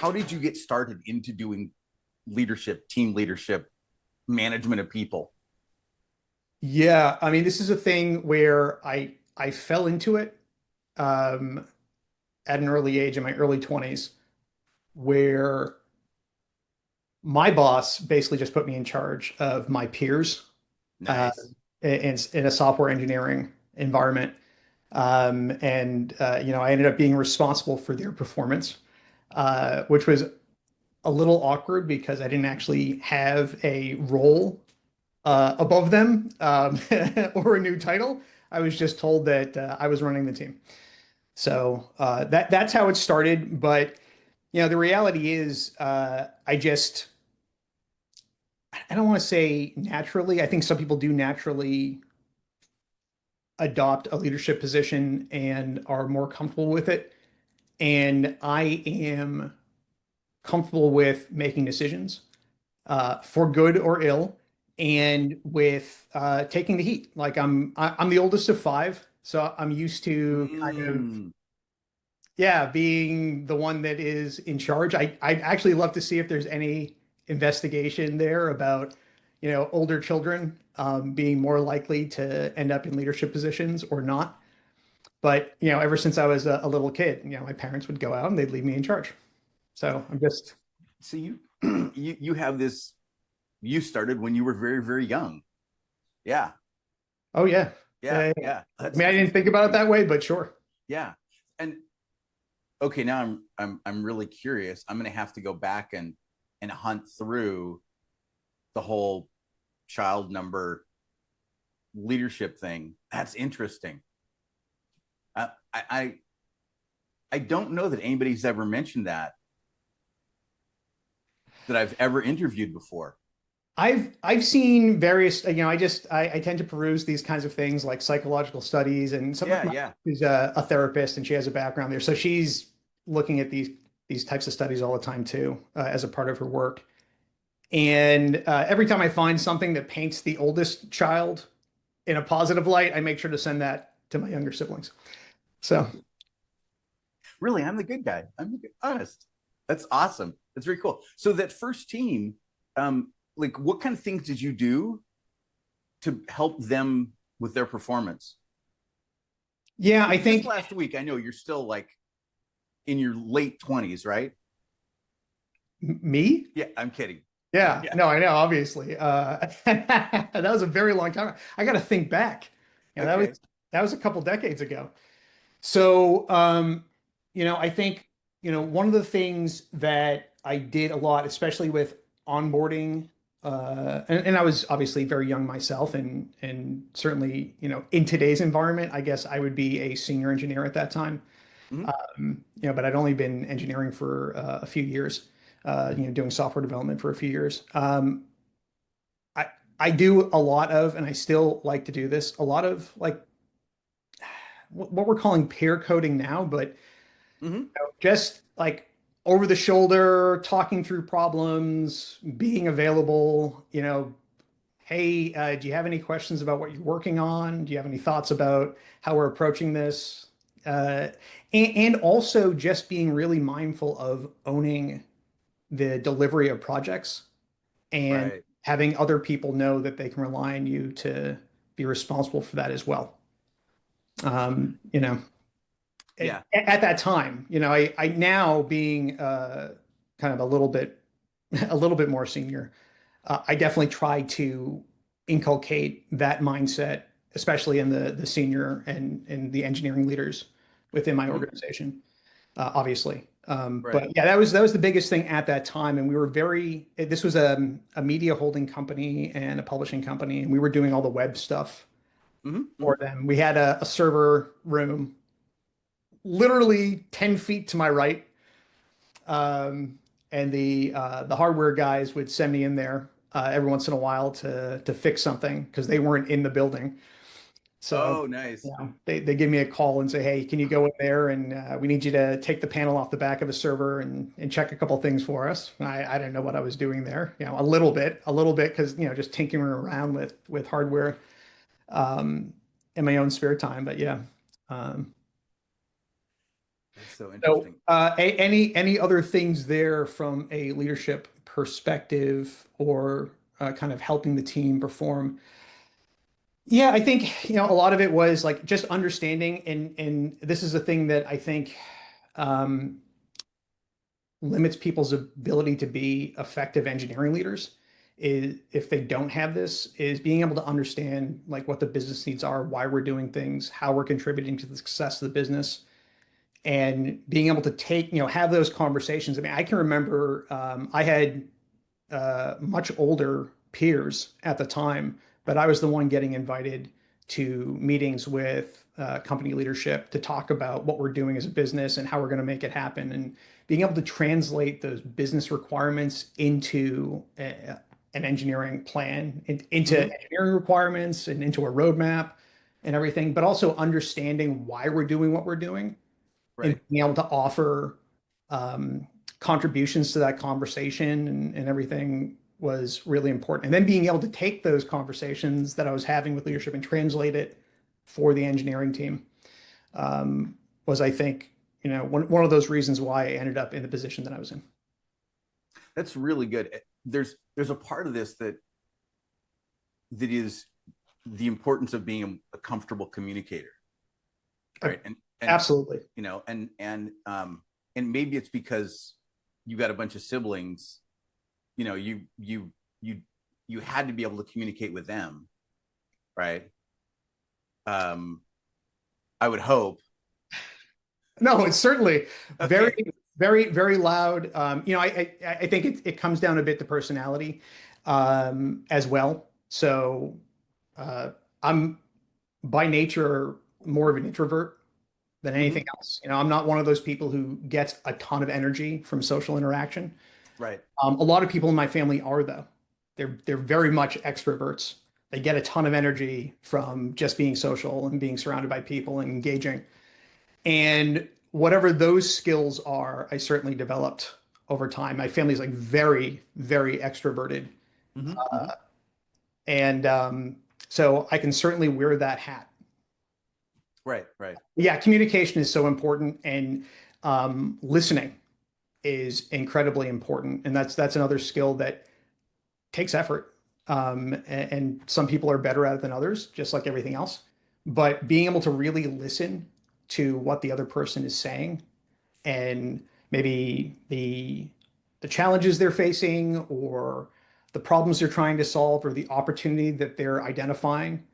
how did you get started into doing leadership, team leadership, management of people? Yeah, I mean, this is a thing where I fell into it um, at an early age in my early 20s, where my boss basically just put me in charge of my peers uh, Nice. in a software engineering environment. I ended up being responsible for their performance, which was a little awkward because I didn't actually have a role above them or a new title. I was just told that I was running the team. So that's how it started. But the reality is, I don't want to say naturally. I think some people do naturally adopt a leadership position and are more comfortable with it. And I am comfortable with making decisions for good or ill, and with taking the heat. Like I'm the oldest of five, so I'm used to kind of Mm. yeah being the one that is in charge. I'd actually love to see if there's any investigation there about older children being more likely to end up in leadership positions or not. But ever since I was a little kid, my parents would go out and they'd leave me in charge. So I'm just So you you have this. You started when you were very very young. Yeah, oh yeah. yeah, Yeah, yeah. yeah. I mean, I didn't That's think about it crazy. that way, but sure. Yeah, and okay, now I'm really curious. I'm gonna have to go back and hunt through the whole child number leadership thing. That's interesting. I don't know that anybody's ever mentioned that I've ever interviewed before. I've seen various, I tend to peruse these kinds of things like psychological studies, and some of Yeah, my yeah. who's a therapist and she has a background there. So she's looking at these types of studies all the time too, as a part of her work. And every time I find something that paints the oldest child in a positive light, I make sure to send that to my younger siblings. So Really, I'm the good guy. I'm the good, honest. That's awesome. That's very cool. So that first team, like what kind of things did you do to help them with their performance? yeah, I Because just think last week, I know you're still like in your late 20s, right? me. Yeah, I'm kidding. Yeah, Yeah. no, I know, obviously. That was a very long time. I got to think back. That was Okay. a couple decades ago. So, I think, one of the things that I did a lot, especially with onboarding, and I was obviously very young myself, and certainly, in today's environment, I guess I would be a senior engineer at that time. Mm-hmm. But I'd only been engineering for a few years, doing software development for a few years. I I do a lot of, and I still like to do this, a lot of like what we're calling peer coding now, but Mm-hmm. just like over the shoulder, talking through problems, being available. Hey, do you have any questions about what you're working on? Do you have any thoughts about how we're approaching this? Uh, and also just being really mindful of owning the delivery of projects and Right. having other people know that they can rely on you to be responsible for that as well. Um, you know, Yeah. at that time, I now being kind of a little bit more senior, I definitely try to inculcate that mindset, especially in the senior and the engineering leaders within my Mm-hmm. organization, obviously. Right. But yeah, that was the biggest thing at that time, and we were this was a media holding company and a publishing company, and we were doing all the web stuff Mm-hmm. Mm-hmm. for them. We had a server room literally 10 feet to my right. Um, and the hardware guys would send me in there every once in a while to fix something because they weren't in the building. So, Oh, nice. they give me a call and say, "Hey, can you go in there and we need you to take the panel off the back of the server and check a couple things for us." And I didn't know what I was doing there, a little bit because just tinkering around with hardware um, in my own spare time. But yeah, um, That's so So, interesting. any other things there from a leadership perspective or kind of helping the team perform? Yeah, I think, a lot of it was like just understanding, and this is a thing that I think um, limits people's ability to be effective engineering leaders is if they don't have this, is being able to understand like what the business needs are, why we're doing things, how we're contributing to the success of the business, and being able to take, have those conversations. I mean, I can remember I had much older peers at the time, but I was the one getting invited to meetings with company leadership to talk about what we're doing as a business and how we're going to make it happen. And being able to translate those business requirements into an engineering plan, into Hmm. engineering requirements and into a roadmap and everything, but also understanding why we're doing what we're doing and Right. being able to offer um, contributions to that conversation and everything was really important. And then being able to take those conversations that I was having with leadership and translate it for the engineering team was, I think, one of those reasons why I ended up in the position that I was in. That's really good. There's a part of this that is the importance of being a comfortable communicator, right? And Absolutely. you know, and maybe it's because you got a bunch of siblings, you know, you you had to be able to communicate with them, right? Um, I would hope. No, it's certainly very, Okay. very, very loud. I think it comes down a bit to personality as well. So uh, I'm by nature more of an introvert than anything Hmm. else. I'm not one of those people who gets a ton of energy from social interaction. Right. A lot of people in my family are though. They're very much extroverts. They get a ton of energy from just being social and being surrounded by people and engaging. And whatever those skills are, I certainly developed over time. My family's like very, very extroverted. Hmm. Hmm. And so I can certainly wear that hat. Right. Right. Yeah, communication is so important, and listening is incredibly important. And that's another skill that takes effort. And some people are better at it than others, just like everything else. But being able to really listen to what the other person is saying and maybe the challenges they're facing or the problems they're trying to solve or the opportunity that they're identifying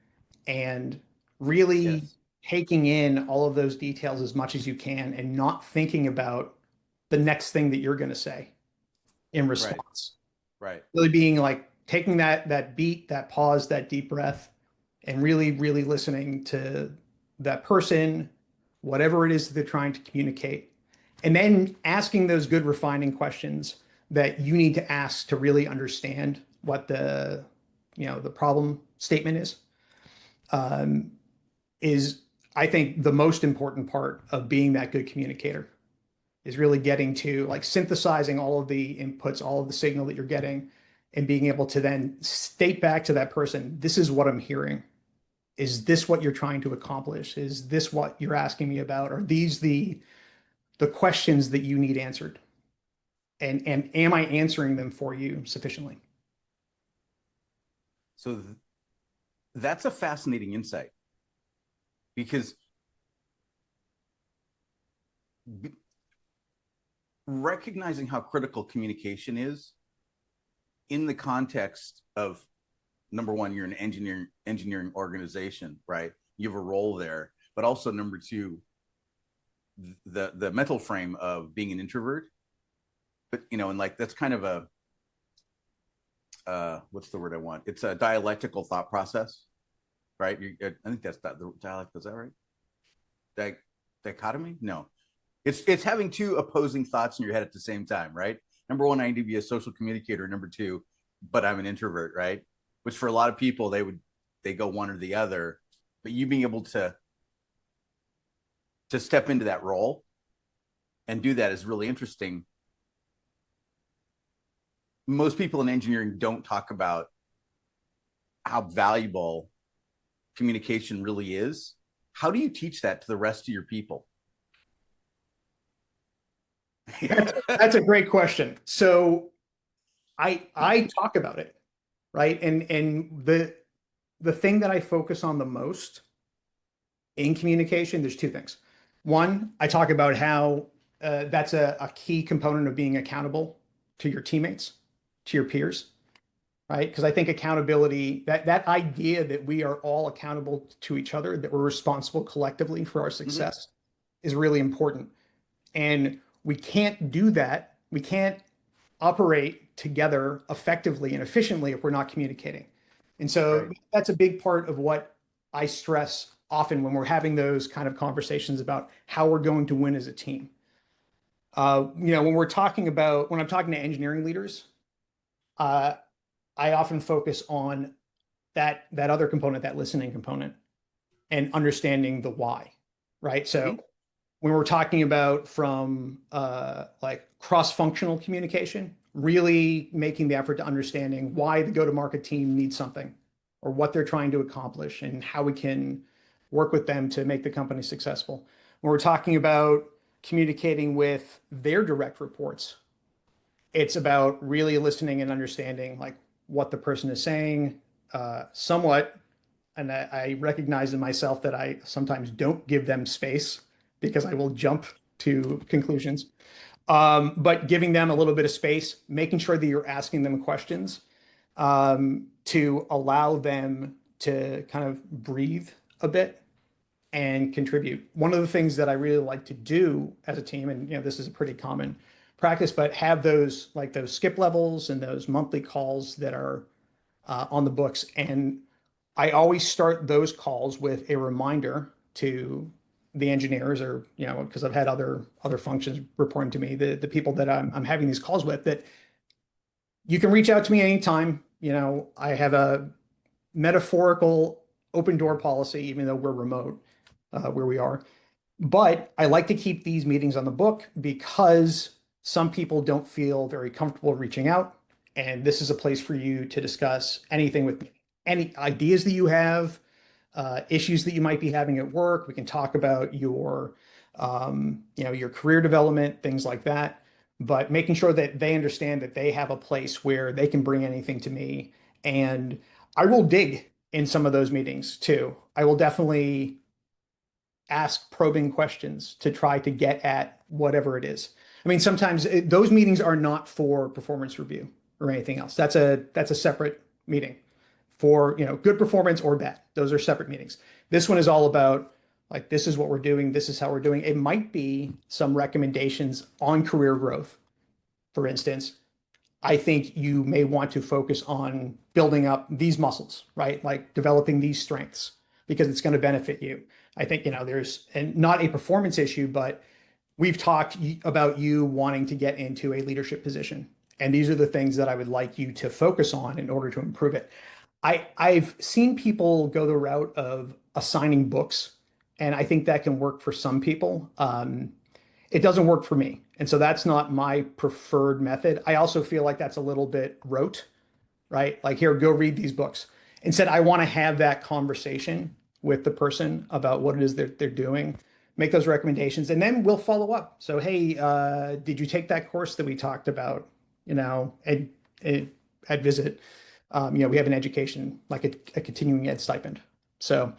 and really Yes. taking in all of those details as much as you can and not thinking about the next thing that you're going to say in Right. response. Right. Really being like taking that beat, that pause, that deep breath, and really, really listening to that person, whatever it is that they're trying to communicate, and then asking those good refining questions that you need to ask to really understand what the problem statement um, is, I think, the most important part of being that good communicator is really getting to like synthesizing all of the inputs, all of the signal that you're getting, and being able to then state back to that person, this is what I'm hearing. Is this what you're trying to accomplish? Is this what you're asking me about? Are these the questions that you need answered? And am I answering them for you sufficiently? So that's a fascinating insight because recognizing how critical communication is in the context of number one, you're an engineering organization, right? You have a role there, but also number two, the mental frame of being an introvert. But you know, and like that's kind of a what's the word I want? It's a dialectical thought process, right? I think that's the dialect. Is that right? Di- Dichotomy? No, it's having two opposing thoughts in your head at the same time, right? Number one, I need to be a social communicator. Number two, but I'm an introvert, right? Which for a lot of people, they go one or the other. But you being able to step into that role and do that is really interesting. Most people in engineering don't talk about how valuable communication really is. How do you teach that to the rest of your people? That's a great question. So I talk about it, right? And the thing that I focus on the most in communication, there's two things. One, I talk about how that's a key component of being accountable to your teammates, to your peers, right? Because I think accountability, that idea that we are all accountable to each other, that we're responsible collectively for our Hmm. success is really important. And we can't do that. We can't operate together effectively and efficiently if we're not communicating. And so Right. that's a big part of what I stress often when we're having those kind of conversations about how we're going to win as a team. When I'm talking to engineering leaders, uh, I often focus on that other component, that listening component, and understanding the why, right? So Hmm. when we're talking about from like cross-functional communication, really making the effort to understanding why the go-to-market team needs something or what they're trying to accomplish and how we can work with them to make the company successful. When we're talking about communicating with their direct reports, it's about really listening and understanding like what the person is saying, somewhat. And I recognize in myself that I sometimes don't give them space because I will jump to conclusions. But giving them a little bit of space, making sure that you're asking them questions to allow them to kind of breathe a bit and contribute. One of the things that I really like to do as a team, and this is a pretty common practice, but have those skip levels and those monthly calls that are on the books. And I always start those calls with a reminder to the engineers, or because I've had other functions reporting to me, the people that I'm having these calls with, that you can reach out to me anytime. I have a metaphorical open door policy, even though we're remote where we are. But I like to keep these meetings on the book because some people don't feel very comfortable reaching out. And this is a place for you to discuss anything with me, any ideas that you have, issues that you might be having at work. We can talk about your career development, things like that. But making sure that they understand that they have a place where they can bring anything to me. And I will dig in some of those meetings too. I will definitely ask probing questions to try to get at whatever it is. I mean, sometimes those meetings are not for performance review or anything else. That's a separate meeting for good performance or bad. Those are separate meetings. This one is all about like this is what we're doing, this is how we're doing. It might be some recommendations on career growth, for instance. I think you may want to focus on building up these muscles, right? Like developing these strengths because it's going to benefit you. I think, there's and not a performance issue, but we've talked about you wanting to get into a leadership position. And these are the things that I would like you to focus on in order to improve it. I've seen people go the route of assigning books, and I think that can work for some people. It doesn't work for me. And so that's not my preferred method. I also feel like that's a little bit rote, right? Like, here, go read these books. Instead, I want to have that conversation with the person about what it is they're doing, make those recommendations, and then we'll follow up. So, hey, did you take that course that we talked about, at, at Visit? We have an education, like a continuing ed stipend. So,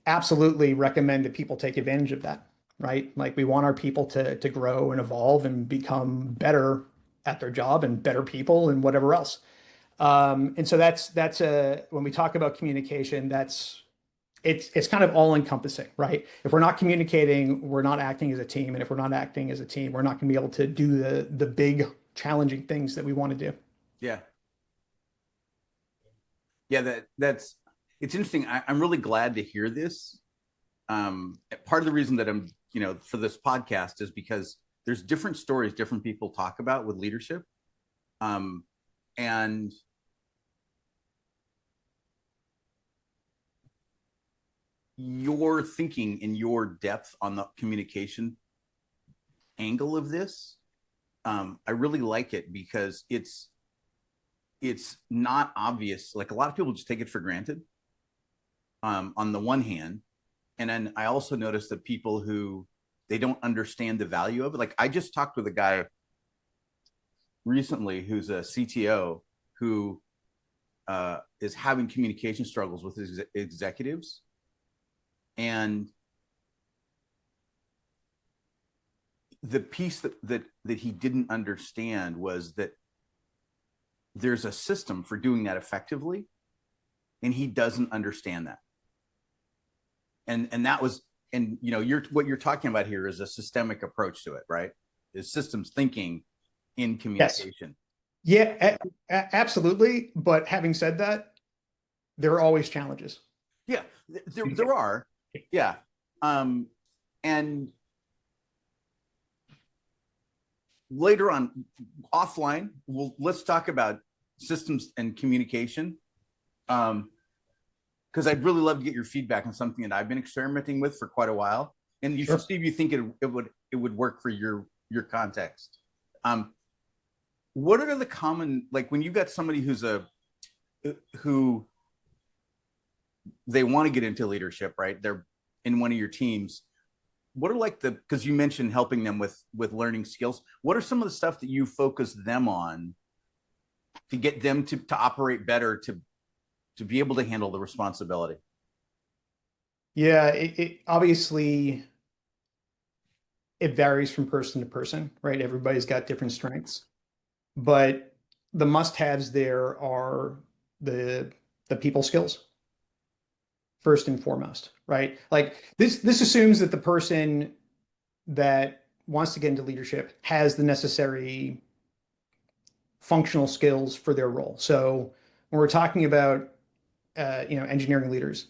absolutely recommend that people take advantage of that, right? Like we want our people to grow and evolve and become better at their job and better people and whatever else. And so that's a when we talk about communication, it's kind of all encompassing, right? If we're not communicating, we're not acting as a team, and if we're not acting as a team, we're not going to be able to do the big challenging things that we want to do. Yeah. Yeah. That's it's interesting. I'm really glad to hear this. Part of the reason that I'm, for this podcast is because there's different stories different people talk about with leadership. Um, and your thinking and your depth on the communication angle of this, I really like it because it's not obvious. Like a lot of people just take it for granted. On the one hand, and then I also noticed that people who they don't understand the value of it. Like I just talked with a guy recently who's a CTO who is having communication struggles with his executives, and the piece that he didn't understand was that there's a system for doing that effectively, and he doesn't understand that. And that was, and you know, you're what you're talking about here is a systemic approach to it, right? Is systems thinking in Yes. communication. Yeah, absolutely. But having said that, there are always challenges. Yeah, there are. Yeah. And later on, offline, let's talk about systems and communication. Because I'd really love to get your feedback on something that I've been experimenting with for quite a while, and you should Sure. see if you think it would work for your context. Um, what are the common, like when you got somebody who they want to get into leadership, right? They're in one of your teams. What are like the, because you mentioned helping them with learning skills. What are some of the stuff that you focus them on to get them to operate better, to be able to handle the responsibility? Yeah, it obviously it varies from person to person, right? Everybody's got different strengths, but the must-haves there are the the people skills first and foremost, right? Like this assumes that the person that wants to get into leadership has the necessary functional skills for their role. So when we're talking about engineering leaders,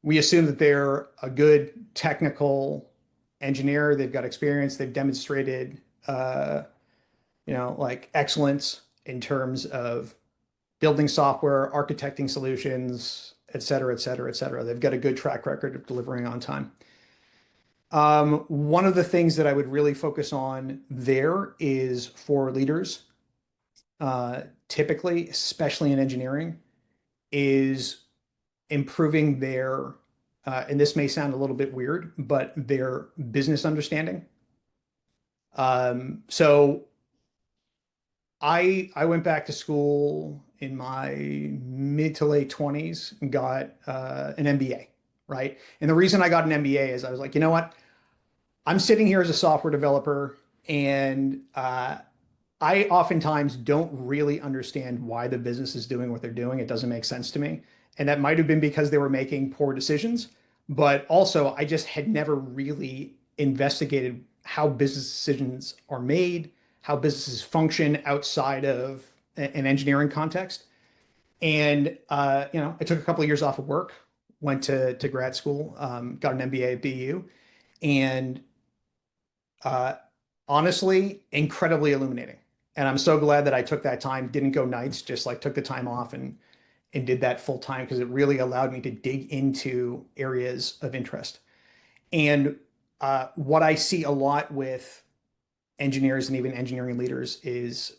we assume that they're a good technical engineer. They've got experience. They've demonstrated, like excellence in terms of building software, architecting solutions, et cetera, et cetera, et cetera. They've got a good track record of delivering on time. One of the things that I would really focus on there is for leaders, typically, especially in engineering, is improving their, and this may sound a little bit weird, but their business understanding. So I went back to school in my mid to late 20s and got an MBA, right? And the reason I got an MBA is I was like, you know what? I'm sitting here as a software developer, and I oftentimes don't really understand why the business is doing what they're doing. It doesn't make sense to me. And that might have been because they were making poor decisions, but also I just had never really investigated how business decisions are made, how businesses function outside of an engineering context. And I took a couple of years off of work, went to grad school, got an MBA at BU, and uh, honestly, incredibly illuminating. And I'm so glad that I took that time, didn't go nights, just like took the time off and did that full time because it really allowed me to dig into areas of interest. And what I see a lot with engineers and even engineering leaders is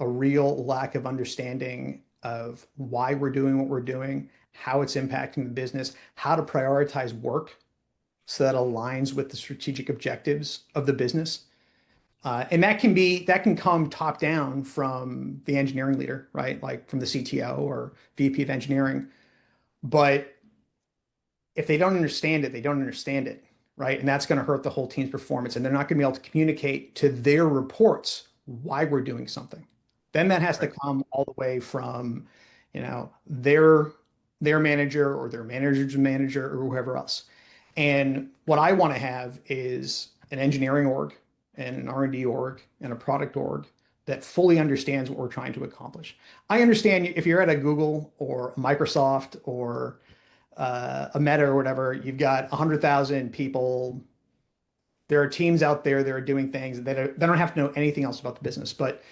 a real lack of understanding of why we're doing what we're doing, how it's impacting the business, how to prioritize work so that aligns with the strategic objectives of the business. And that can come top down from the engineering leader, right? Like from the CTO or VP of engineering. But if they don't understand it, they don't understand it, right? And that's going to hurt the whole team's performance. And they're not going to be able to communicate to their reports why we're doing something. Then that has to Right. come all the way from, their manager or their manager's manager or whoever else. And what I want to have is an engineering org and an R&D org and a product org that fully understands what we're trying to accomplish. I understand if you're at a Google or a Microsoft or a Meta or whatever, you've got 100,000 people. There are teams out there that are doing things that they don't have to know anything else about the business. But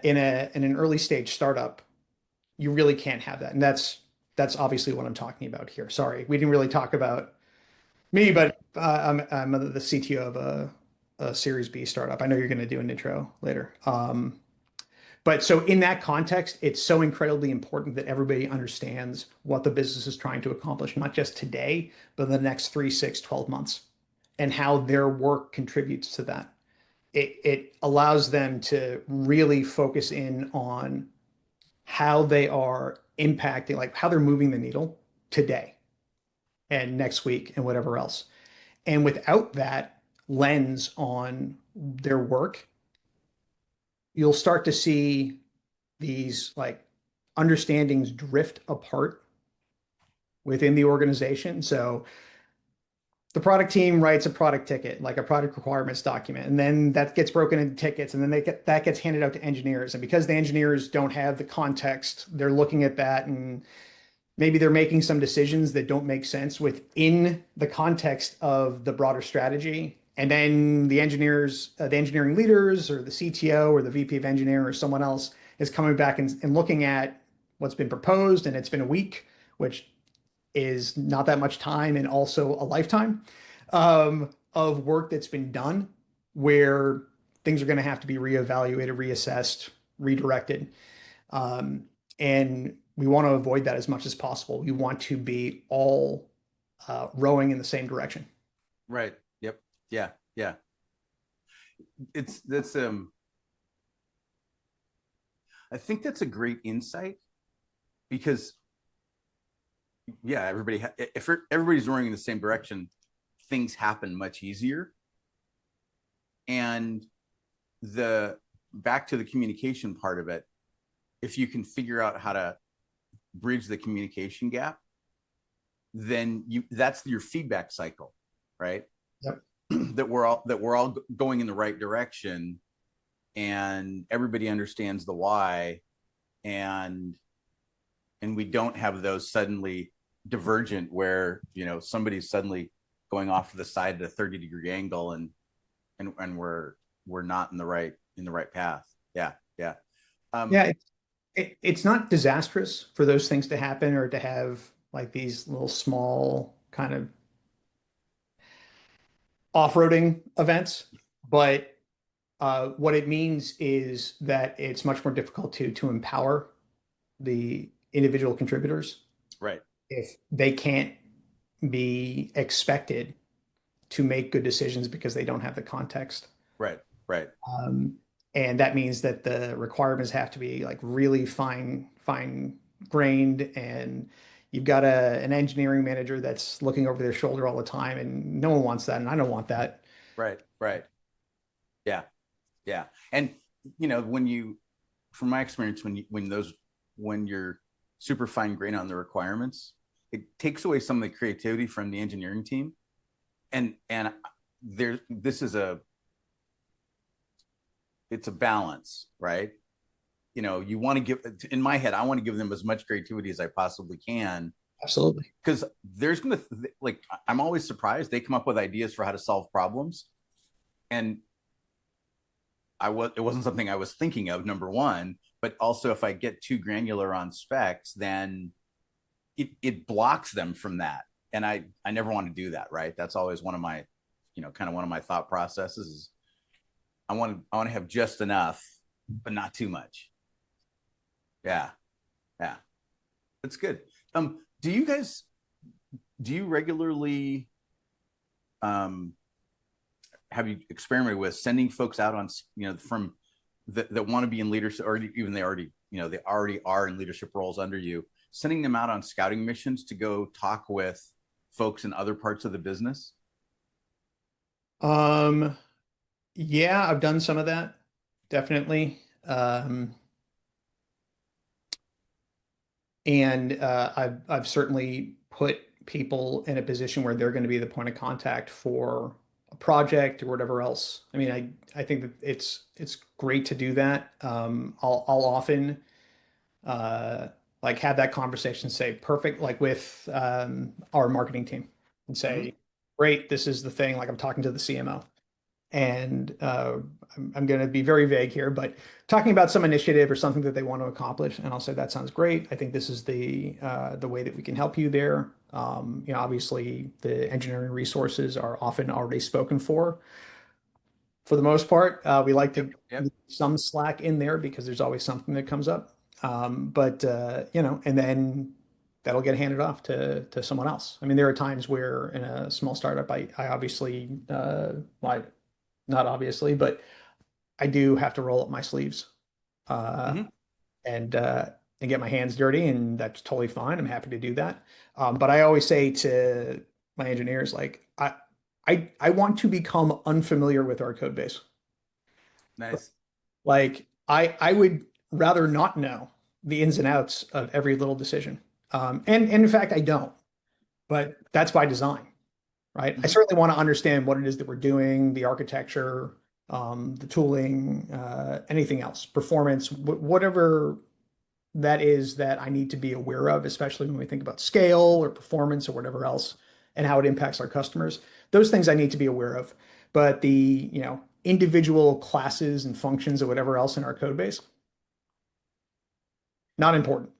in an early stage startup, you really can't have that, and that's obviously what I'm talking about here. Sorry, we didn't really talk about me, but I'm the CTO of a Series B startup. I know you're going to do an intro later. But so in that context, it's so incredibly important that everybody understands what the business is trying to accomplish, not just today, but in the next 3, 6, 12 months. and how their work contributes to that. It allows them to really focus in on how they are impacting, like how they're moving the needle today and next week and whatever else. And without that lens on their work, you'll start to see these like understandings drift apart within the organization. So the product team writes a product ticket, like a product requirements document, and then that gets broken into tickets, and then that gets handed out to engineers. And because the engineers don't have the context, they're looking at that and maybe they're making some decisions that don't make sense within the context of the broader strategy. And then the engineers, the engineering leaders, or the CTO, or the VP of engineering, or someone else is coming back and looking at what's been proposed, and it's been a week, which is not that much time and also a lifetime of work that's been done where things are going to have to be reevaluated, reassessed, redirected. Um, and we want to avoid that as much as possible. We want to be all rowing in the same direction. Right. Yep. Yeah. Yeah. It's that's I think that's a great insight because yeah, if everybody's rowing in the same direction, things happen much easier. And the back to the communication part of it, if you can figure out how to bridge the communication gap, then you that's your feedback cycle, right? Yep. that we're all going in the right direction and everybody understands the why, and we don't have those suddenly divergent where somebody's suddenly going off to the side at a 30-degree angle, and we're not in the right path. Yeah, yeah. um Yeah, it's not disastrous for those things to happen or to have like these little small kind of off-roading events, but what it means is that it's much more difficult to empower the individual contributors right, if they can't be expected to make good decisions because they don't have the context. right, right, Um, and that means that the requirements have to be like really fine grained, and you've got an engineering manager that's looking over their shoulder all the time, and no one wants that, and I don't want that. right, right. Yeah, yeah. And when you from my experience, when you're super fine grained on the requirements, it takes away some of the creativity from the engineering team. And there this is a it's a balance, right? You want to give, in my head, I want to give them as much creativity as I possibly can, Absolutely. because there's gonna, like, I'm always surprised they come up with ideas for how to solve problems, and it wasn't something I was thinking of, number one. But also, if I get too granular on specs, then it blocks them from that, and I never want to do that, right? That's always one of my, kind of one of my thought processes is I want to have just enough, but not too much. Yeah, yeah, that's good. Do you guys do you regularly um have you experimented with sending folks out on, from that want to be in leadership, or even they already are in leadership roles under you, sending them out on scouting missions to go talk with folks in other parts of the business? Um, yeah, I've done some of that, definitely. And I've certainly put people in a position where they're going to be the point of contact for a project or whatever else. I mean, I think that it's great to do that. I'll often uh, like have that conversation, say, perfect, like with our marketing team, and Mm-hmm. say, great, this is the thing. Like I'm talking to the CMO, and I'm going to be very vague here, but talking about some initiative or something that they want to accomplish, and I'll say that sounds great. I think this is the way that we can help you there. Obviously, the engineering resources are often already spoken for the most part. We like Yep, to yep. leave some slack in there because there's always something that comes up. But and then that'll get handed off to someone else. I mean, there are times where in a small startup, I obviously, well, not obviously, but I do have to roll up my sleeves uh, Hmm. and uh, and get my hands dirty, and that's totally fine. I'm happy to do that. But I always say to my engineers, like, I want to become unfamiliar with our code base. Nice. Like, I would rather not know the ins and outs of every little decision. And in fact, I don't, but that's by design, right? I Hmm. certainly want to understand what it is that we're doing, the architecture, the tooling, anything else, performance, whatever that is that I need to be aware of, especially when we think about scale or performance or whatever else and how it impacts our customers. Those things I need to be aware of. But the, individual classes and functions or whatever else in our code base, not important.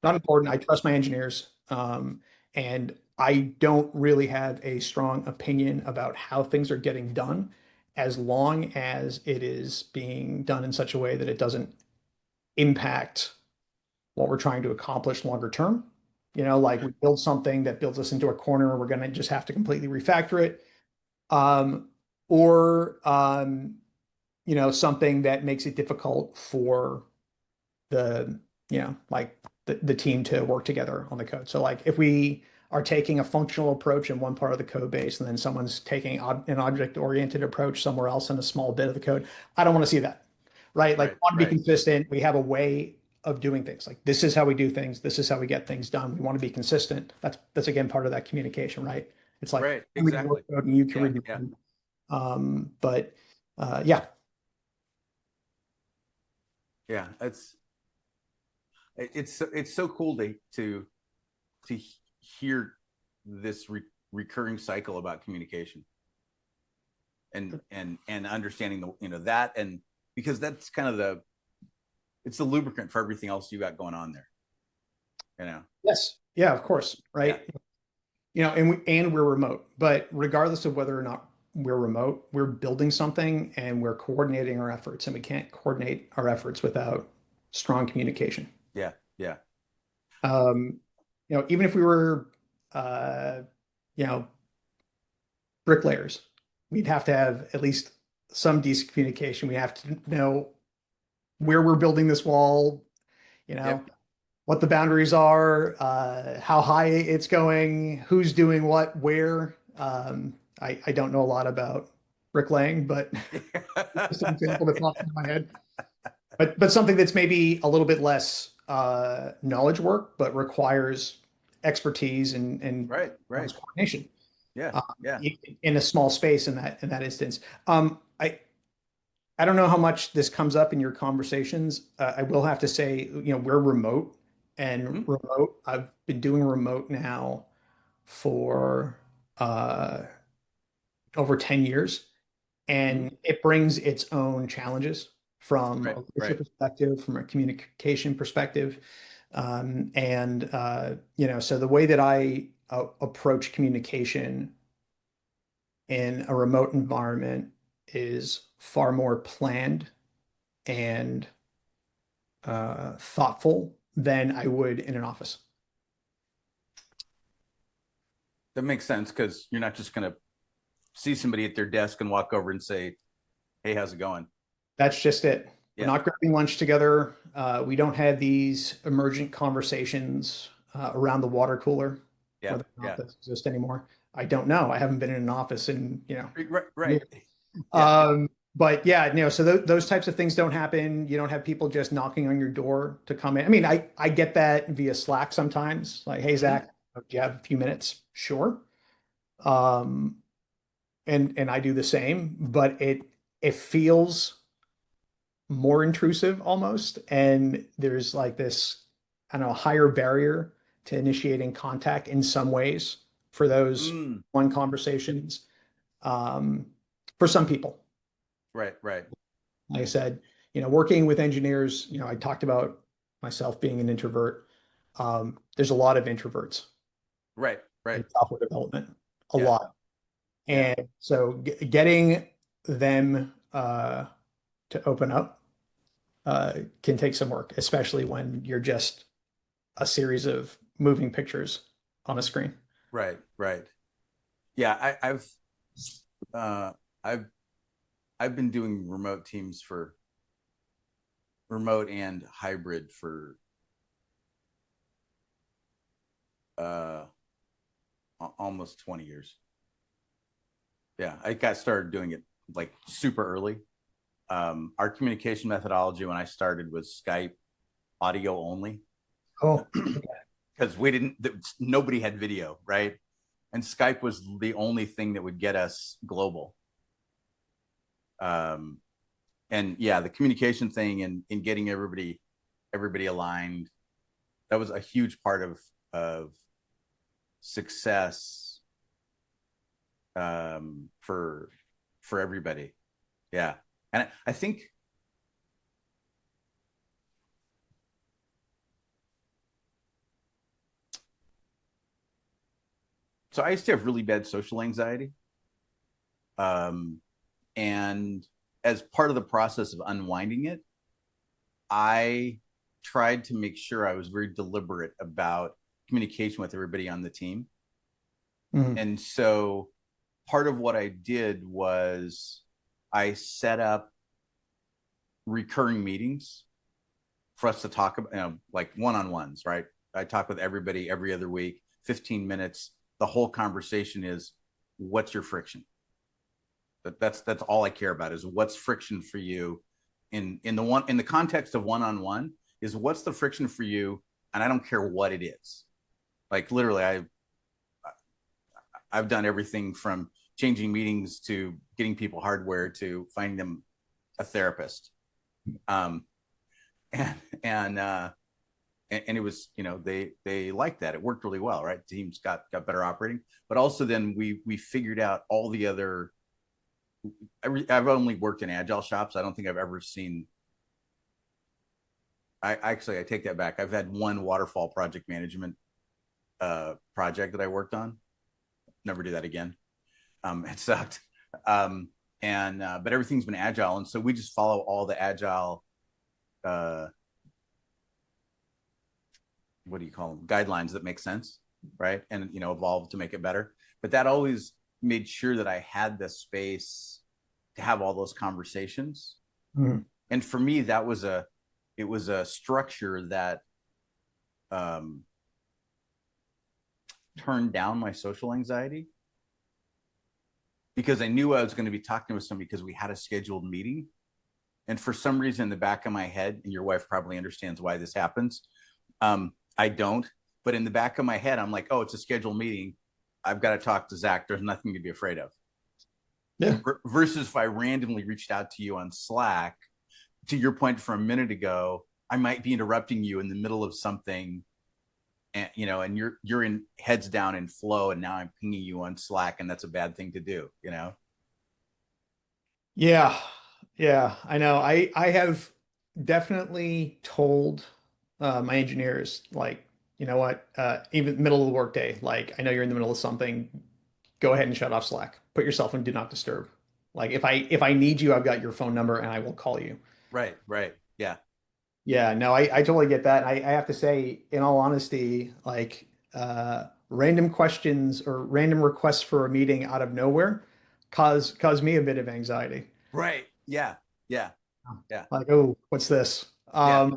Not Right. important. I trust my engineers. And I don't really have a strong opinion about how things are getting done as long as it is being done in such a way that it doesn't impact what we're trying to accomplish longer term. Like Right. we build something that builds us into a corner, we're going to just have to completely refactor it. Um, or something that makes it difficult for the, like the team to work together on the code. So like if we are taking a functional approach in one part of the code base and then someone's taking an object-oriented approach somewhere else in a small bit of the code, I don't want to see that, right? Like we Right. want to be Right. consistent. We have a way of doing things. Like this is how we do things. This is how we get things done. We want to be consistent. That's again part of that communication, right? It's like Right. I read your Exactly. code and you can Yeah. read Yeah. mine. But yeah, Yeah. It's so cool to hear this recurring cycle about communication and understanding the that, and because that's kind of it's the lubricant for everything else you got going on there. You know. yes, yeah, of course, Yeah. right? And we're remote, but regardless of whether or not we're remote, we're building something and we're coordinating our efforts, and we can't coordinate our efforts without strong communication. Yeah. Yeah. Um, even if we were, uh, you know, bricklayers, we'd have to have at least some decent communication. We have to know where we're building this wall, you know, Yep. what the boundaries are, how high it's going, who's doing what, where. I don't know a lot about bricklaying, but just an example that pops into my head. But something that's maybe a little bit less knowledge work, but requires expertise and Right. Right. coordination Yeah. uh, Yeah. in a small space in that instance. I don't know how much this comes up in your conversations. I will have to say, we're remote and Hmm. remote. I've been doing remote now for uh, over 10 years, Hmm. and it brings its own challenges from Right. a Right. leadership perspective, from a communication perspective. So the way that I approach communication in a remote environment is far more planned and thoughtful than I would in an office. That makes sense because you're not just gonna see somebody at their desk and walk over and say, "Hey, how's it going?" That's just it. We're Yeah. not grabbing lunch together. We don't have these emergent conversations around the water cooler, Yeah. whether or not Yeah. those exist anymore. I don't know. I haven't been in an office in, Right. Right. years. Yeah. But yeah, so those types of things don't happen. You don't have people just knocking on your door to come in. I mean, I get that via Slack sometimes. Like, hey, Hmm. Zach, do you have a few minutes? Sure. Um, and I do the same, but it feels more intrusive almost. And there's like this, I don't know, higher barrier to initiating contact in some ways for those Mm. one conversations um, for some people. Right. Right. Like I said, working with engineers, I talked about myself being an introvert. There's a lot of introverts Right. Right. in software development, a Yeah. lot. Yeah. And so getting them to open up can take some work, especially when you're just a series of moving pictures on a screen. Right, right. Yeah, uh, I've I've been doing remote and hybrid for uh almost 20 years. Yeah, I got started doing it like super early. Our communication methodology when I started was Skype audio only Oh, because we didn't, nobody had video, right? And Skype was the only thing that would get us global. Um, and yeah, the communication thing and in getting everybody aligned, that was a huge part of success for everybody. Yeah, and I think so. I used to have really bad social anxiety, um, and as part of the process of unwinding it, I tried to make sure I was very deliberate about communication with everybody on the team. mhm. And so part of what I did was I set up recurring meetings for us to talk about, like one-on-ones, right? I talk with everybody every other week, 15 minutes. The whole conversation is what's your friction? That's all I care about is what's friction for you in the context of one-on-one is what's the friction for you, and I don't care what it is. Like literally, I've done everything from changing meetings to getting people hardware to finding them a therapist. Um, and and uh, and it was, they liked that. It worked really well, right? Teams got better operating, but also then we figured out all the other. I've only worked in agile shops. I don't think I've ever seen. I take that back. I've had one waterfall project management project that I worked on. Never do that again. It sucked. Um, and But everything's been agile, and so we just follow all the agile. Uh, what do you call them? Guidelines that make sense, right? And evolve to make it better. But that always made sure that I had the space to have all those conversations. Mhm. And for me, it was a structure that um, turned down my social anxiety because I knew I was going to be talking with somebody because we had a scheduled meeting. And for some reason, in the back of my head, and your wife probably understands why this happens. I don't, but in the back of my head, I'm like, oh, it's a scheduled meeting. I've got to talk to Zach. There's nothing to be afraid of. Yeah. Versus if I randomly reached out to you on Slack, to your point from a minute ago, I might be interrupting you in the middle of something, and you're in heads down in flow, and now I'm pinging you on Slack, and that's a bad thing to do. Yeah. Yeah. I know. I have definitely told my engineers, like, you know what, even middle of the workday, like I know you're in the middle of something, go ahead and shut off Slack. Put yourself in do not disturb. Like if I need you, I've got your phone number and I will call you. Right, right, yeah, Yeah, no, I totally get that. I have to say, in all honesty, like random questions or random requests for a meeting out of nowhere cause me a bit of anxiety. right, yeah, yeah, yeah, Like, oh, what's this? yeah,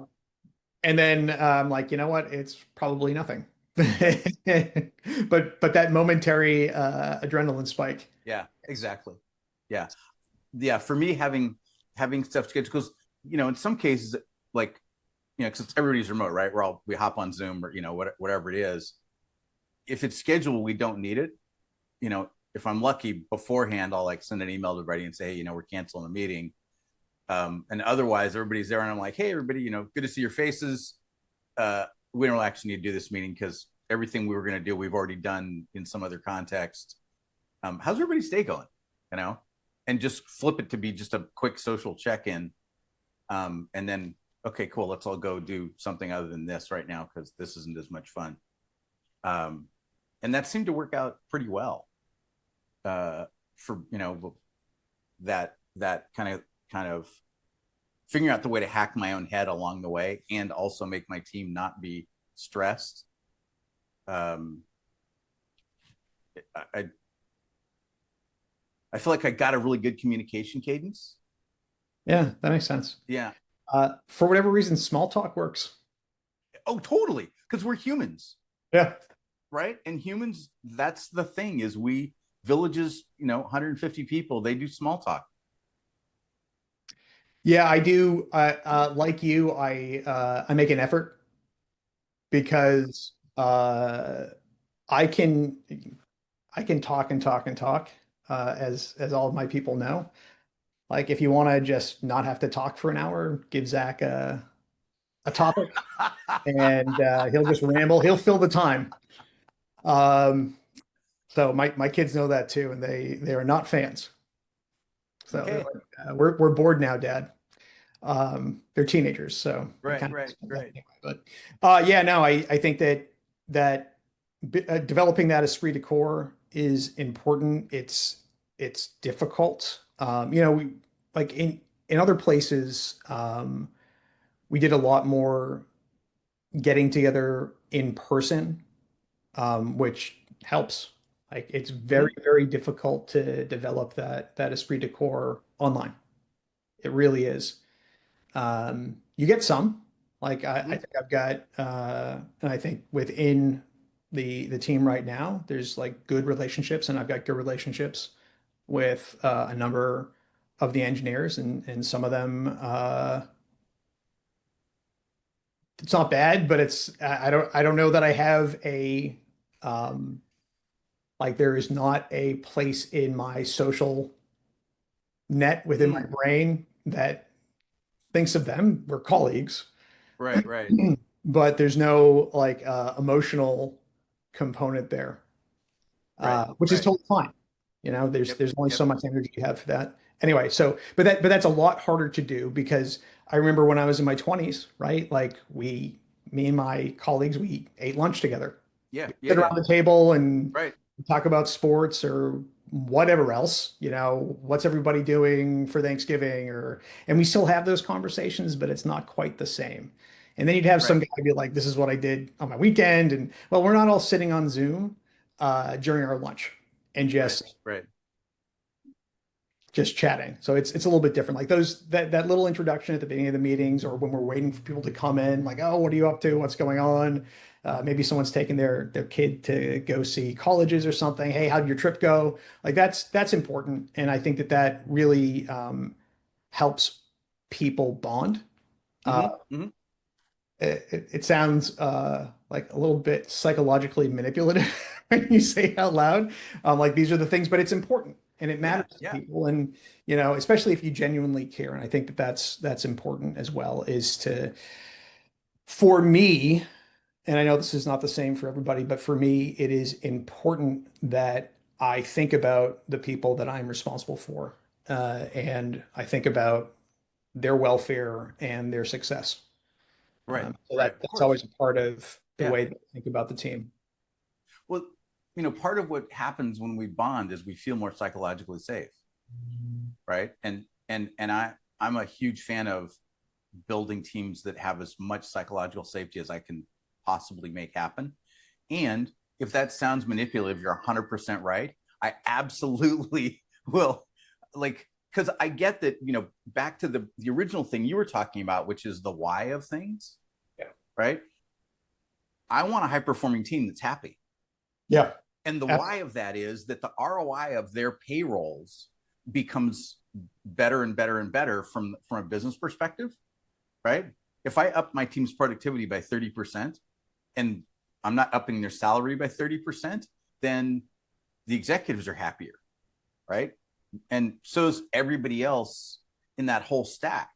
And then like, you know what? It's probably nothing. But that momentary adrenaline spike. yeah, exactly, yeah, yeah. For me, having stuff scheduled because in some cases, like because everybody's remote, right? We hop on Zoom or whatever it is. If it's scheduled, we don't need it. If I'm lucky beforehand, I'll like send an email to everybody and say, hey, we're canceling the meeting. And otherwise, everybody's there, and I'm like, hey, everybody, good to see your faces. We don't actually need to do this meeting because everything we were going to do, we've already done in some other context. How's everybody's day going? You know, and just flip it to be just a quick social check-in, and then okay, cool, let's all go do something other than this right now because this isn't as much fun. Um, and that seemed to work out pretty well for that kind of figuring out the way to hack my own head along the way and also make my team not be stressed. um, I I feel like I got a really good communication cadence. Yeah, that makes sense. Yeah. For whatever reason, small talk works. Oh, totally. Because we're humans, Yeah. right? And humans, that's the thing is we villages, 150 people, they do small talk. Yeah, I do. Like you, I make an effort because I can I can talk and talk and talk, as all of my people know. Like if you want to just not have to talk for an hour, give Zach a topic and he'll just ramble. He'll fill the time. Um, so my kids know that too, and they are not fans. So they're Okay. like, we're bored now, Dad. They're teenagers, so I Right, kind of right, expect that right. anyway. But yeah, no, I think that developing that esprit de corps is important. It's difficult. We like in other places, we did a lot more getting together in person, which helps. Like it's very, Hmm. very difficult to develop that esprit de corps online. It really is. You get some. Like I Hmm. think I've got, and I think within the team right now, there's like good relationships, and I've got good relationships with a number of the engineers, and some of them. It's not bad, but I don't know that I have a um, like there is not a place in my social net within my Mm. brain that thinks of them. We're colleagues. Right, right, But there's no like emotional component there, right, which is right. totally fine. There's Yep, there's only yep. so much energy you have for that. Anyway, so but that's a lot harder to do because I remember when I was in my 20s, right? Like me and my colleagues, we ate lunch together. Yeah, We yeah, sit yeah. around the table and Right, talk about sports or whatever else, what's everybody doing for Thanksgiving and we still have those conversations, but it's not quite the same. And then you'd have some right, guy be like, this is what I did on my weekend. And well, we're not all sitting on Zoom during our lunch and right, just right. just chatting. So it's a little bit different. Like that little introduction at the beginning of the meetings or when we're waiting for people to come in, like, oh, what are you up to? What's going on? Maybe someone's taking their kid to go see colleges or something. Hey, how'd your trip go? Like that's important. And I think that really helps people bond. Uh, Hmm. Hmm. it sounds like a little bit psychologically manipulative when you say it out loud. Like these are the things, but it's important and it Yeah, matters to yeah. people. And especially if you genuinely care. And I think that's important as well. Is to for me, and I know this is not the same for everybody, but for me, it is important that I think about the people that I'm responsible for, and I think about their welfare and their success. Right, So right. Of that's course. always a part of the Yeah. way that I think about the team. Well, part of what happens when we bond is we feel more psychologically safe, right? And I'm a huge fan of building teams that have as much psychological safety as I can possibly make happen. And if that sounds manipulative, you're 100% right. I absolutely will. Like, because I get that, back to the original thing you were talking about, which is the why of things, Yeah. right? I want a high performing team that's happy. Yeah. And the why of that is that the ROI of their payrolls becomes better and better and better from a business perspective, right? If I up my team's productivity by 30% and I'm not upping their salary by 30%, then the executives are happier, right? And so is everybody else in that whole stack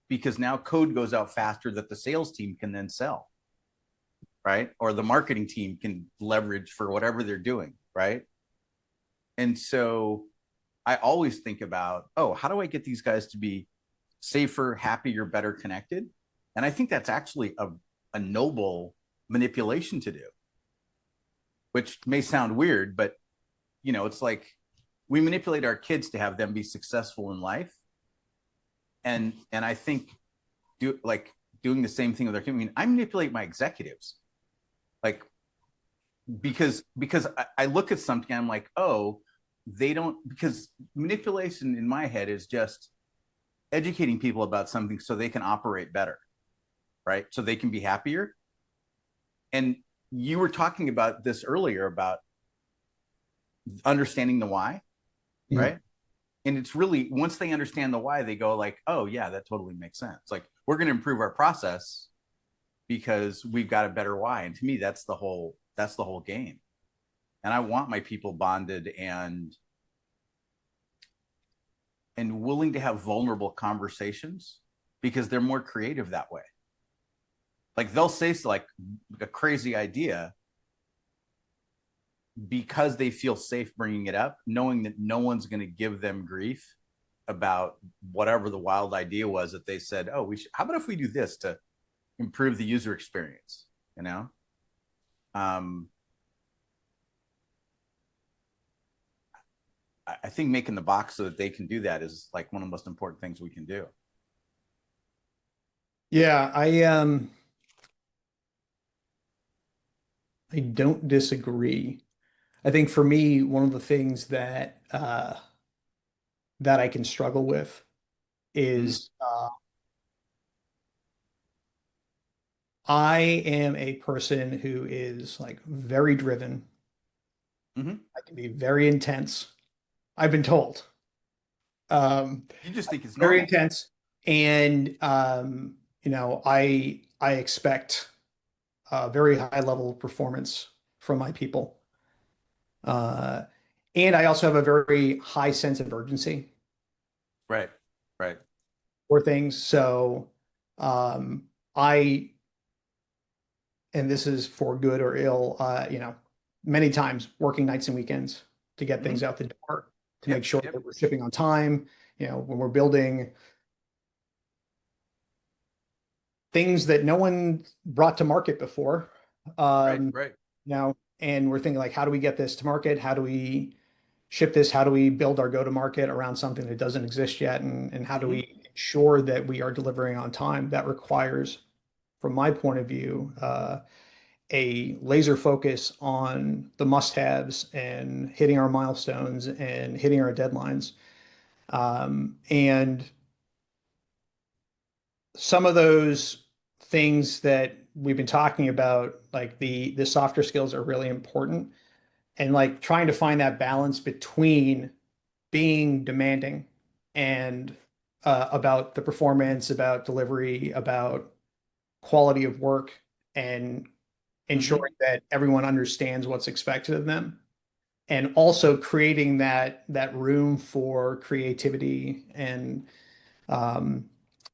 because now code goes out faster that the sales team can then sell, right? Or the marketing team can leverage for whatever they're doing, right? And so I always think about, oh, how do I get these guys to be safer, happier, better connected? And I think that's actually a noble manipulation to do, which may sound weird, but it's like we manipulate our kids to have them be successful in life. And I think doing the same thing with our team. I mean, I manipulate my executives. Like because I look at something, I'm like, oh, they don't, because manipulation in my head is just educating people about something so they can operate better, right? So they can be happier. And you were talking about this earlier about understanding the why, Mhm. right? And it's really, once they understand the why, they go like, oh yeah, that totally makes sense. Like, we're going to improve our process because we've got a better why. And to me, that's the whole game. And I want my people bonded and willing to have vulnerable conversations because they're more creative that way. Like, they'll say like a crazy idea because they feel safe bringing it up, knowing that no one's going to give them grief about whatever the wild idea was that they said, oh, we should, how about if we do this to improve the user experience, you know? um I think making the box so that they can do that is like one of the most important things we can do. Yeah, I don't disagree. I think for me, one of the things that that I can struggle with Mm-hmm. is I am a person who is like very driven. Mm-hmm. I can be very intense. I've been told. Um, You just think it's Very normal. intense, and I expect a very high level of performance from my people, uh, and I also have a very high sense of urgency Right, right. for things. So, um, I and this is for good or ill, many times working nights and weekends to get Mm-hmm. things out the door, to make Yep, sure yep. that we're shipping on time. When we're building things that no one brought to market before. Right, Um, right. and we're thinking like, how do we get this to market? How do we ship this? How do we build our go-to-market around something that doesn't exist yet? And how do Mm-hmm. we ensure that we are delivering on time? That requires, from my point of view, a laser focus on the must-haves and hitting our milestones and hitting our deadlines. And some of those things that we've been talking about, like the softer skills are really important. And like trying to find that balance between being demanding and about the performance, about delivery, about quality of work, and Mm-hmm. ensuring that everyone understands what's expected of them. And also creating that room for creativity and um,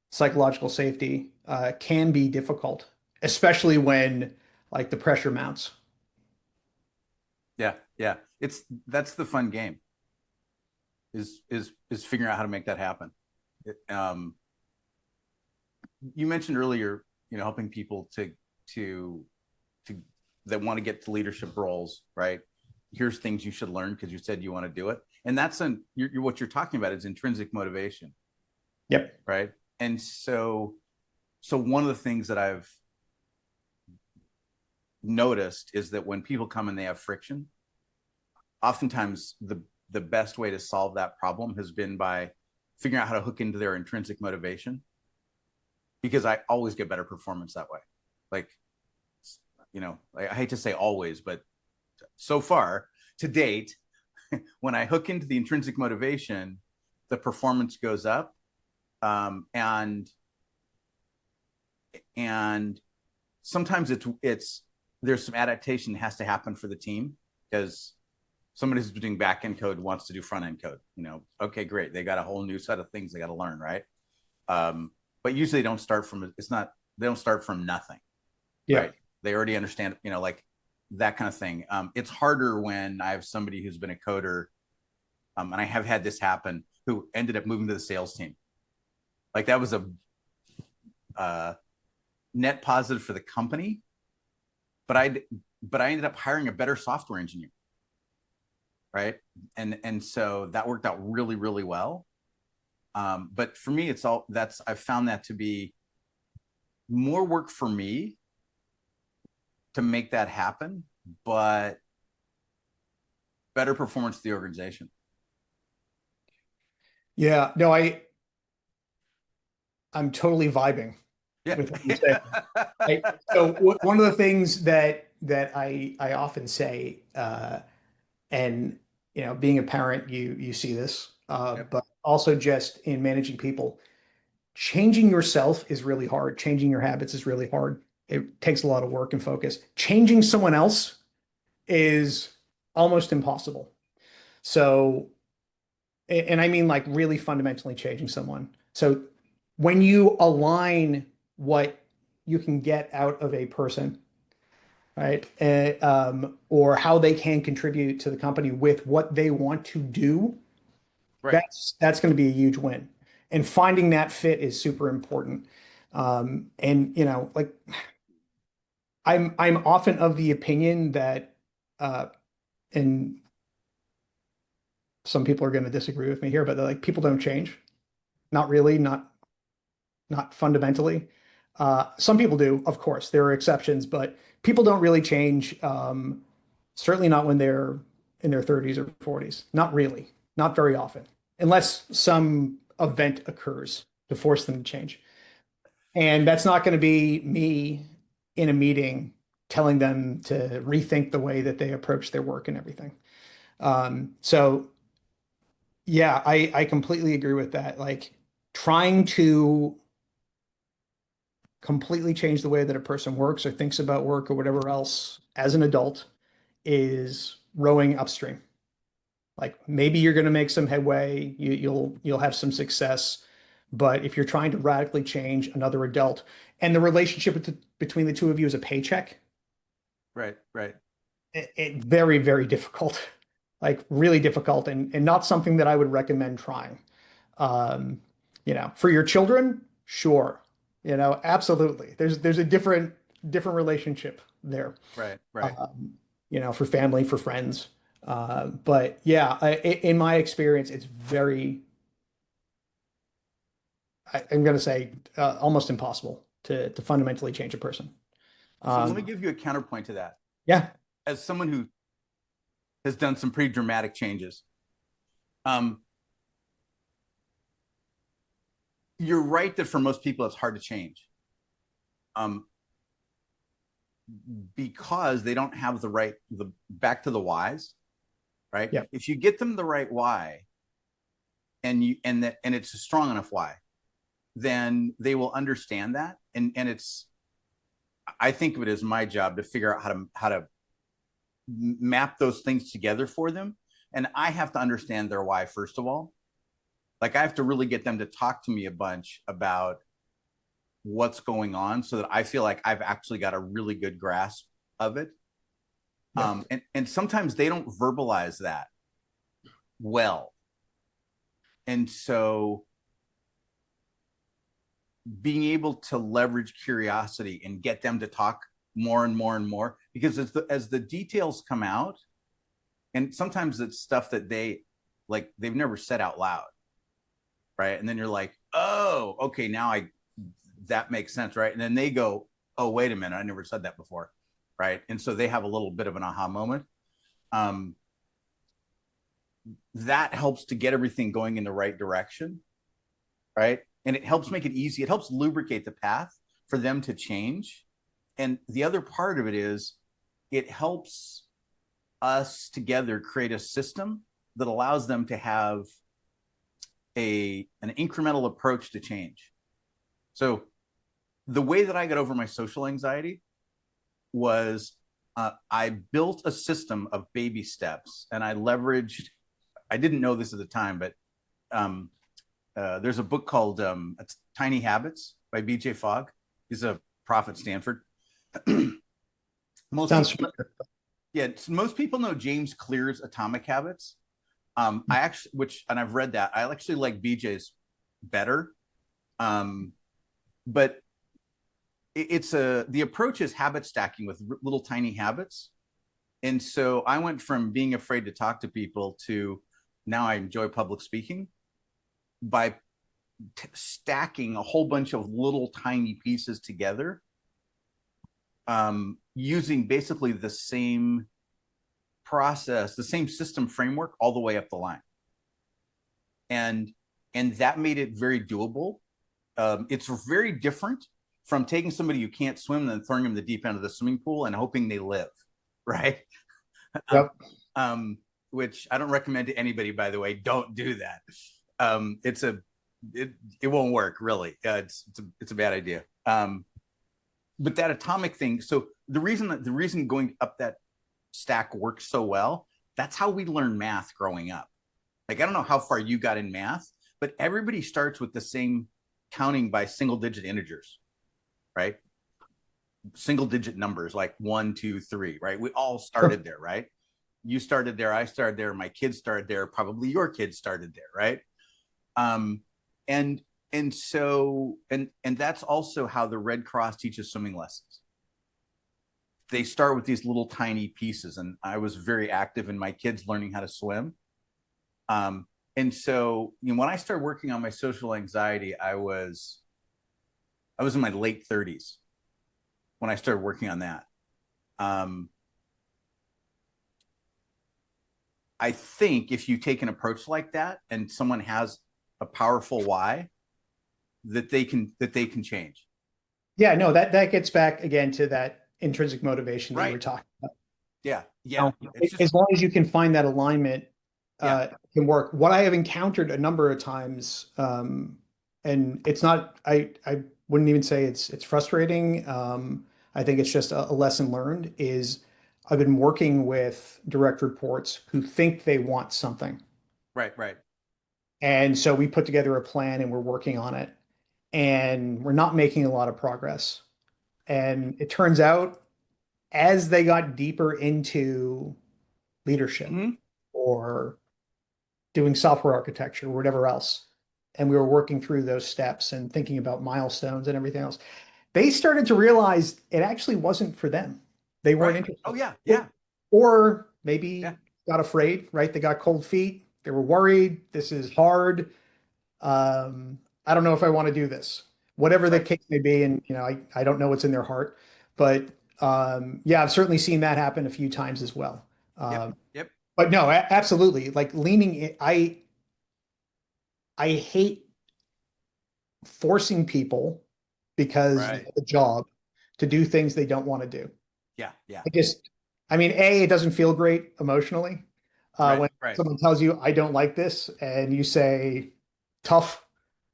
psychological safety can be difficult, especially when like the pressure mounts. Yeah, yeah. That's the fun game, is figuring out how to make that happen. It, you mentioned earlier, helping people to to that want to get to leadership roles, right? Here's things you should learn because you said you want to do it, and that's what you're talking about is intrinsic motivation, Yep. right? And so one of the things that I've noticed is that when people come and they have friction, oftentimes the best way to solve that problem has been by figuring out how to hook into their intrinsic motivation, because I always get better performance that way. Like, I hate to say always, but so far to date, when I hook into the intrinsic motivation, the performance goes up. And sometimes it's there's some adaptation that has to happen for the team, because somebody who's doing back end code wants to do front end code. Okay, great. They got a whole new set of things they got to learn, right? But usually they don't start from they don't start from nothing, Yeah. right? They already understand, like that kind of thing. It's harder when I have somebody who's been a coder, and I have had this happen, who ended up moving to the sales team. Like, that was a uh, net positive for the company, but I ended up hiring a better software engineer, right? And so that worked out really, really well. But for me, I've found that to be more work for me to make that happen but better performance of the organization. Yeah, no, I'm totally vibing Yeah. with what you're saying. One of the things that I often say, and being a parent, you see this, Yep. but also just in managing people, changing yourself is really hard. Changing your habits is really hard. It takes a lot of work and focus. Changing someone else is almost impossible. So, and I mean like really fundamentally changing someone. So when you align what you can get out of a person, right, or how they can contribute to the company with what they want to do, Right. that's going to be a huge win. And finding that fit is super important. And like I'm often of the opinion that, uh, and some people are going to disagree with me here, but like people don't change. Not really, not fundamentally. Some people do, of course. There are exceptions, but people don't really change. Certainly not when they're in their 30s or 40s. Not really, not very often, unless some event occurs to force them to change. And that's not going to be me in a meeting telling them to rethink the way that they approach their work and everything. So yeah, I completely agree with that. Like trying to completely change the way that a person works or thinks about work or whatever else as an adult is rowing upstream. Like maybe you're going to make some headway, you'll have some success, but if you're trying to radically change another adult and the relationship between the two of you is a paycheck, Right. Right. it very, very difficult, like really difficult, and not something that I would recommend trying. Um, for your children, sure, absolutely. There's a different relationship there. Right. Right. Um, for family, for friends. But yeah, in my experience, it's very, I'm going to say, almost impossible to fundamentally change a person. So let me Um, give you a counterpoint to that. yeah, As someone who has done some pretty dramatic changes, um, you're right that for most people it's hard to change, um, because they don't have the back to the whys. Right. yeah, If you get them the right why, and it's a strong enough why, then they will understand that. And it's, I think of it as my job to figure out how to map those things together for them. And I have to understand their why first of all. Like I have to really get them to talk to me a bunch about what's going on so that I feel like I've actually got a really good grasp of it. yeah, And sometimes they don't verbalize that well. And so being able to leverage curiosity and get them to talk more and more and more, because as the details come out, and sometimes it's stuff that they've never said out loud, right? And then you're like, oh, okay, now I that makes sense, right? And then they go, oh, wait a minute, I never said that before, right? And so they have a little bit of an aha moment. um that helps to get everything going in the right direction, right? And it helps make it easy. It helps lubricate the path for them to change. And the other part of it is it helps us together create a system that allows them to have an incremental approach to change. So the way that I got over my social anxiety was, I built a system of baby steps, and I leveraged. I didn't know this at the time, but um, there's a book called Tiny Habits by B.J. Fogg. He's a prof at Stanford. most sounds people, familiar. yeah, most people know James Clear's Atomic Habits. I actually, and I've read that. I actually like BJ's better, um, but the approach is habit stacking with little tiny habits. And so I went from being afraid to talk to people to now I enjoy public speaking by stacking a whole bunch of little tiny pieces together using basically the same process, the same system framework all the way up the line. And that made it very doable. It's very different from taking somebody who can't swim and then throwing them in the deep end of the swimming pool and hoping they live, right? um, Yep. um, which I don't recommend to anybody, by the way. Don't do that. It's a it won't work really. It's a bad idea. But that atomic thing. So the reason going up that stack works so well, that's how we learn math growing up. Like I don't know how far you got in math, but everybody starts with the same counting by single digit integers, right? Single digit numbers like 1, 2, 3, right? We all started there, right? You started there, I started there, my kids started there, probably your kids started there, right? Um, and and that's also how the Red Cross teaches swimming lessons. They start with these little tiny pieces, and I was very active in my kids learning how to swim. And so, you know, when I started working on my social anxiety, I was in my late 30s when I started working on that. Um, I think if you take an approach like that and someone has a powerful why, that they can change. Yeah, no, that gets back again to that intrinsic motivation that you were Right. talking about. Yeah. Yeah. Now, It's just as long as you can find that alignment, yeah. can work. What I have encountered a number of times, and it's not, I wouldn't even say it's frustrating. I think it's just a lesson learned is I've been working with direct reports who think they want something. Right. Right. And so we put together a plan and we're working on it. And we're not making a lot of progress. And it turns out as they got deeper into leadership Mm-hmm. or doing software architecture or whatever else, and we were working through those steps and thinking about milestones and everything else, they started to realize it actually wasn't for them. They weren't Right. Oh interested. yeah. Yeah. Or Yeah. maybe got afraid, right? They got cold feet. They were worried. This is hard. I don't know if I want to do this, whatever the Right. case may be. And, you know, I don't know what's in their heart, but yeah, I've certainly seen that happen a few times as well. Yep. Um, Yep. but no, absolutely. Like leaning, I hate forcing people because they Right. have a job to do things they don't want to do. Yeah. Yeah. I just, I mean, it doesn't feel great emotionally Right. when Right. someone tells you, I don't like this, and you say, tough.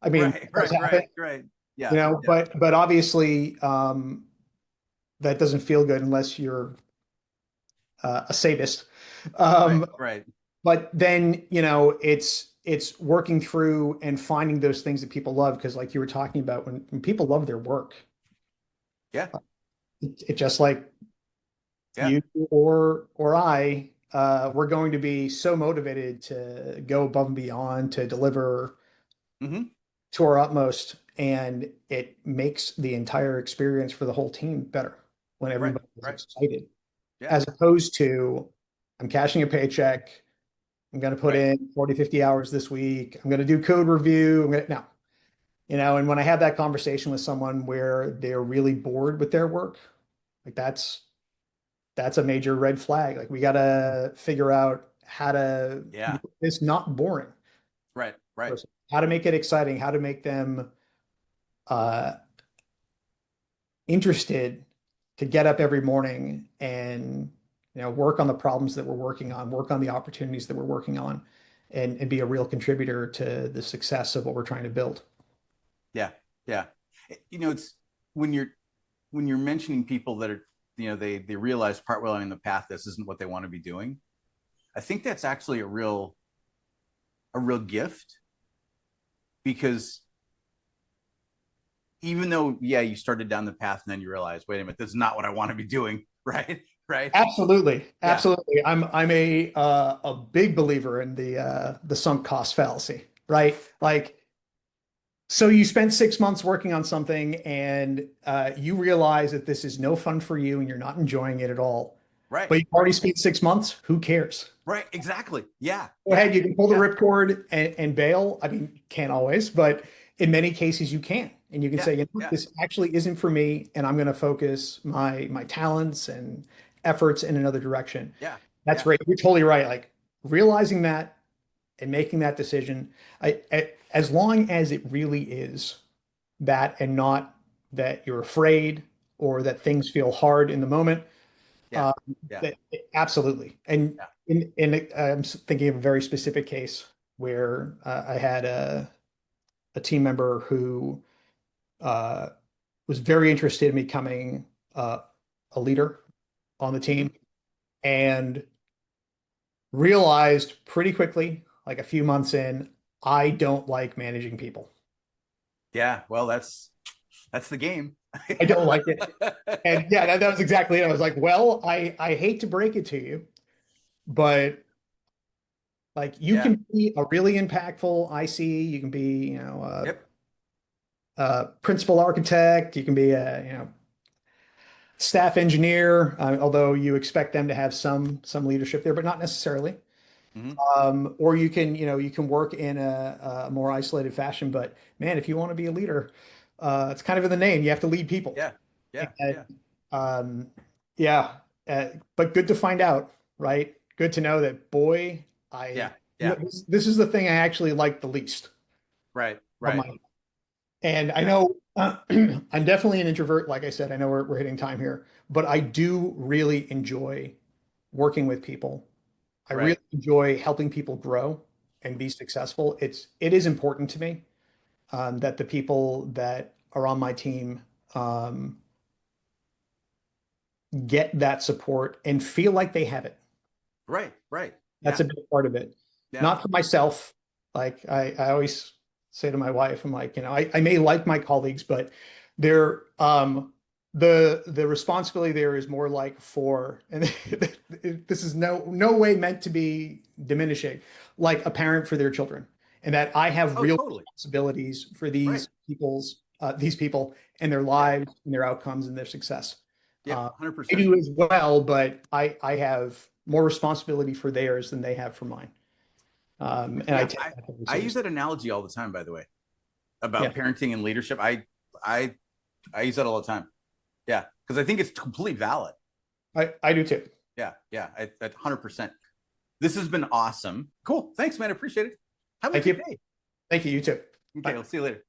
I mean, Right. it does Right. happen, Right. Right. you Yeah. know, Yeah. but obviously, that doesn't feel good unless you're a sadist. Right. Um, Right. but then, you know, it's working through and finding those things that people love because, like you were talking about, when people love their work, Yeah. it just like Yeah. you or I, we're going to be so motivated to go above and beyond to deliver Mm-hmm. to our utmost, and it makes the entire experience for the whole team better when Right. everybody is Right. excited, Yeah. as opposed to I'm cashing a paycheck. I'm going to put Right. in 40, 50 hours this week. I'm going to do code review. No, you know, and when I have that conversation with someone where they're really bored with their work, like that's a major red flag. Like we got to figure out how to Yeah. make this not boring, Right. Right. how to make it exciting, how to make them uh, interested to get up every morning and work on the problems that we're working on, work on the opportunities that we're working on, and be a real contributor to the success of what we're trying to build. Yeah. Yeah. You know, it's when you're when you're mentioning people that are, you know, they realize part way along the path this isn't what they want to be doing. I think that's actually a real gift because even though yeah you started down the path and then you realize wait a minute this is not what I want to be doing right right Absolutely, yeah absolutely. I'm a big believer in the sunk cost fallacy, right? Like, so you spent 6 months working on something, and you realize that this is no fun for you, and you're not enjoying it at all. right But you've right already spent 6 months. Who cares? right exactly yeah Go ahead, you can pull the yeah ripcord and bail. I mean, can't always, but in many cases you can. and you can Yeah. say, you know, Yeah. this actually isn't for me, and I'm going to focus my talents and efforts in another direction. Yeah. That's Yeah. great. You're totally right. Like realizing that and making that decision, as long as it really is that and not that you're afraid or that things feel hard in the moment. Yeah. Uh, Yeah. that, absolutely. And Yeah. I'm thinking of a very specific case where I had a team member who uh, was very interested in becoming a leader on the Hmm. team and realized pretty quickly, like a few months in, I don't like managing people. Yeah. Well, that's the game. I don't like it. And yeah, that was exactly it. I was like, well, I hate to break it to you, but like you Yeah. can be a really impactful IC, you can be, Yep. a principal architect, you can be a, staff engineer, although you expect them to have some leadership there, but not necessarily. Hmm. Or you can work in a more isolated fashion. But man, if you want to be a leader, it's kind of in the name. You have to lead people. Yeah. Yeah. And, Yeah. um, yeah, but good to find out, right? Good to know that, boy, Yeah. I Yeah. this is the thing I actually like the least Right. of Right. my. And I Yeah. know I'm definitely an introvert. Like I said, I know we're hitting time here, but I do really enjoy working with people. I really Right. enjoy helping people grow and be successful. It is important to me that the people that are on my team um, get that support and feel like they have it. Right. Right. That's Yeah. a big part of it. Yeah. Not for myself. Like I always say to my wife, I'm like, I may like my colleagues, but they're the responsibility there is more like for, and this is no way meant to be diminishing, like a parent for their children. And that I have Oh, real totally. responsibilities for Right. these people and their Yeah. lives and their outcomes and their success. Yep. Uh, I 100%. do as well, but I have more responsibility for theirs than they have for mine. And I Yeah. take that very I use seriously. that analogy all the time, by the way, Yeah, about parenting and leadership. I, I use that all the time. Yeah. Because I think it's completely valid. I do too. Yeah. Yeah. 100%. This has been awesome. Cool. Thanks, man. I appreciate it. Have a Thank good you. day. Thank you. You too. Okay. Bye. I'll see you later.